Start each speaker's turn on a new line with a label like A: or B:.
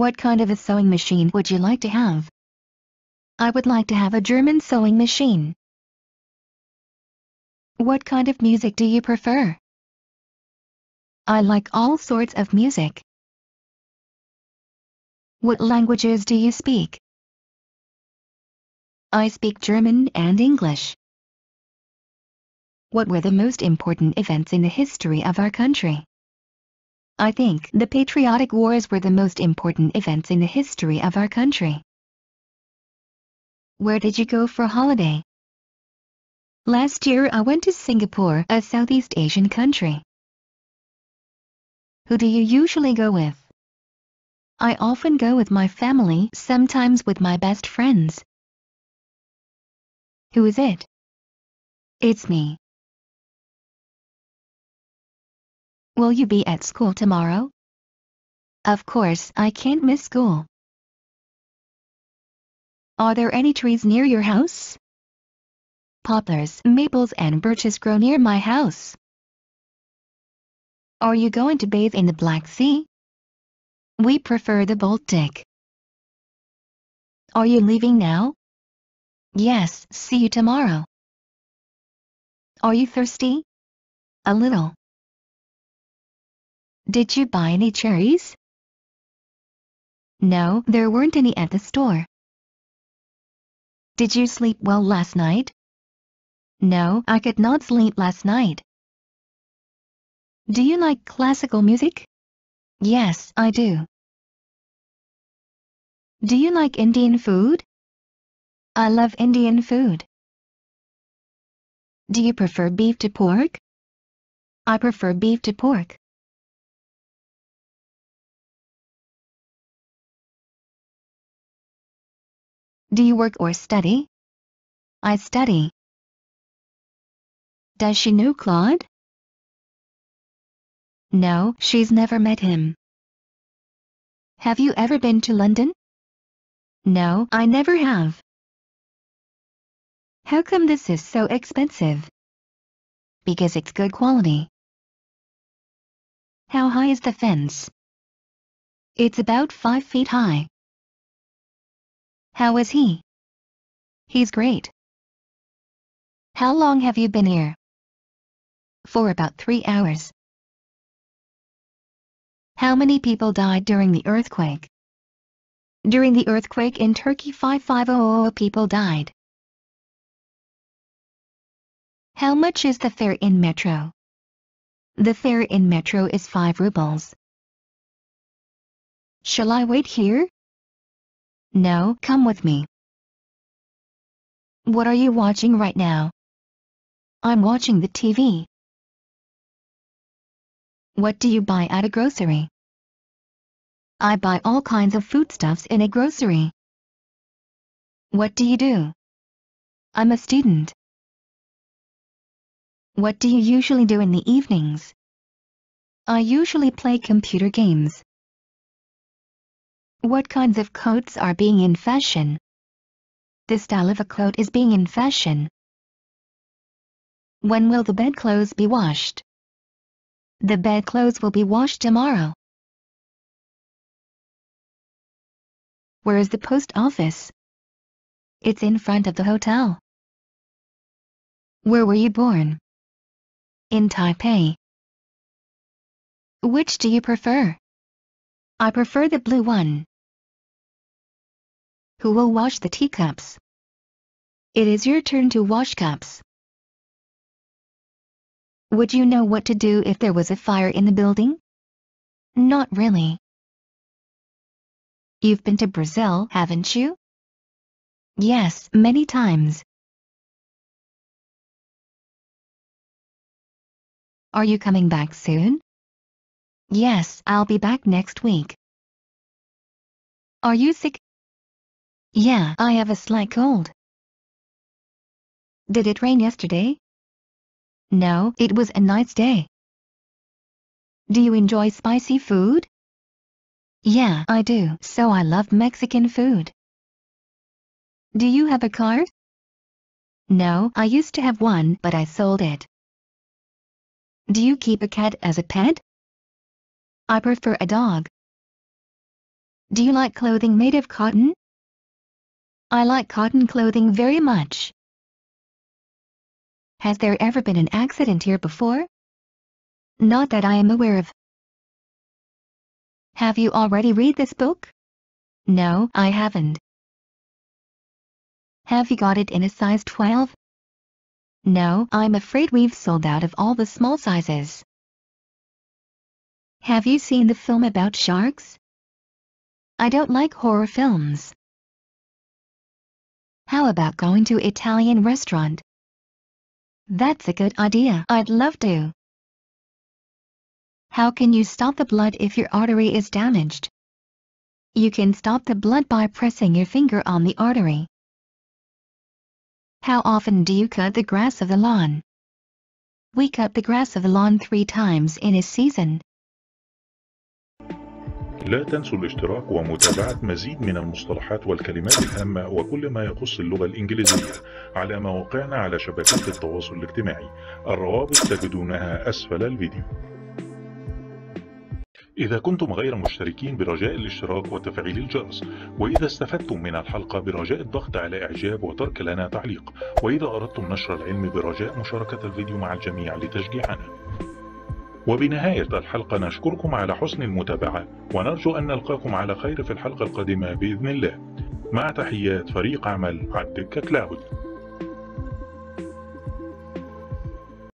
A: What kind of a sewing machine would you like to have? I would like to have a German sewing machine. What kind of music do you prefer? I like all sorts of music. What languages do you speak? I speak German and English. What were the most important events in the history of our country? I think the patriotic wars were the most important events in the history of our country. Where did you go for holiday? Last year I went to Singapore, a Southeast Asian country. Who do you usually go with? I often go with my family, sometimes with my best friends. Who is it? It's me. Will you be at school tomorrow? Of course, I can't miss school. Are there any trees near your house? Poplars, maples and birches grow near my house. Are you going to bathe in the Black Sea? We prefer the Baltic. Are you leaving now? Yes, see you tomorrow. Are you thirsty? A little. Did you buy any cherries? No, there weren't any at the store. Did you sleep well last night? No, I could not sleep last night. Do you like classical music? Yes, I do. Do you like Indian food? I love Indian food. Do you prefer beef to pork? I prefer beef to pork. Do you work or study? I study. Does she know Claude? No, she's never met him. Have you ever been to London? No, I never have. How come this is so expensive? Because it's good quality. How high is the fence? It's about 5 feet high. How is he? He's great. How long have you been here? For about 3 hours. How many people died during the earthquake? During the earthquake in Turkey 5500 people died. How much is the fare in metro? The fare in metro is 5 rubles. Shall I wait here? No, come with me. What are you watching right now? I'm watching the TV. What do you buy at a grocery? I buy all kinds of foodstuffs in a grocery. What do you do? I'm a student. What do you usually do in the evenings? I usually play computer games. What kinds of coats are being in fashion? This style of a coat is being in fashion. When will the bedclothes be washed? The bedclothes will be washed tomorrow. Where is the post office? It's in front of the hotel. Where were you born? In Taipei. Which do you prefer? I prefer the blue one. Who will wash the teacups? It is your turn to wash cups. Would you know what to do if there was a fire in the building? Not really. You've been to Brazil, haven't you? Yes, many times. Are you coming back soon? Yes, I'll be back next week. Are you sick? Yeah, I have a slight cold. Did it rain yesterday? No, it was a nice day. Do you enjoy spicy food? Yeah, I do, so I love Mexican food. Do you have a car? No, I used to have one, but I sold it. Do you keep a cat as a pet? I prefer a dog. Do you like clothing made of cotton? I like cotton clothing very much. Has there ever been an accident here before? Not that I am aware of. Have you already read this book? No, I haven't. Have you got it in a size 12? No, I'm afraid we've sold out of all the small sizes. Have you seen the film about sharks? I don't like horror films. How about going to Italian restaurant? That's a good idea. I'd love to. How can you stop the blood if your artery is damaged? You can stop the blood by pressing your finger on the artery. How often do you cut the grass of the lawn? We cut the grass of the lawn 3 times in a season.
B: لا تنسوا الاشتراك ومتابعة مزيد من المصطلحات والكلمات الهامة وكل ما يخص اللغة الإنجليزية على مواقعنا على شبكات التواصل الاجتماعي. الروابط تجدونها أسفل الفيديو. إذا كنتم غير مشتركين برجاء الاشتراك وتفعيل الجرس، وإذا استفدتم من الحلقة برجاء الضغط على إعجاب وترك لنا تعليق، وإذا أردتم نشر العلم برجاء مشاركة الفيديو مع الجميع لتشجيعنا. وبنهاية الحلقة نشكركم على حسن المتابعة ونرجو أن نلقاكم على خير في الحلقة القادمة بإذن الله. مع تحيات فريق عمل على الدكة كلاود.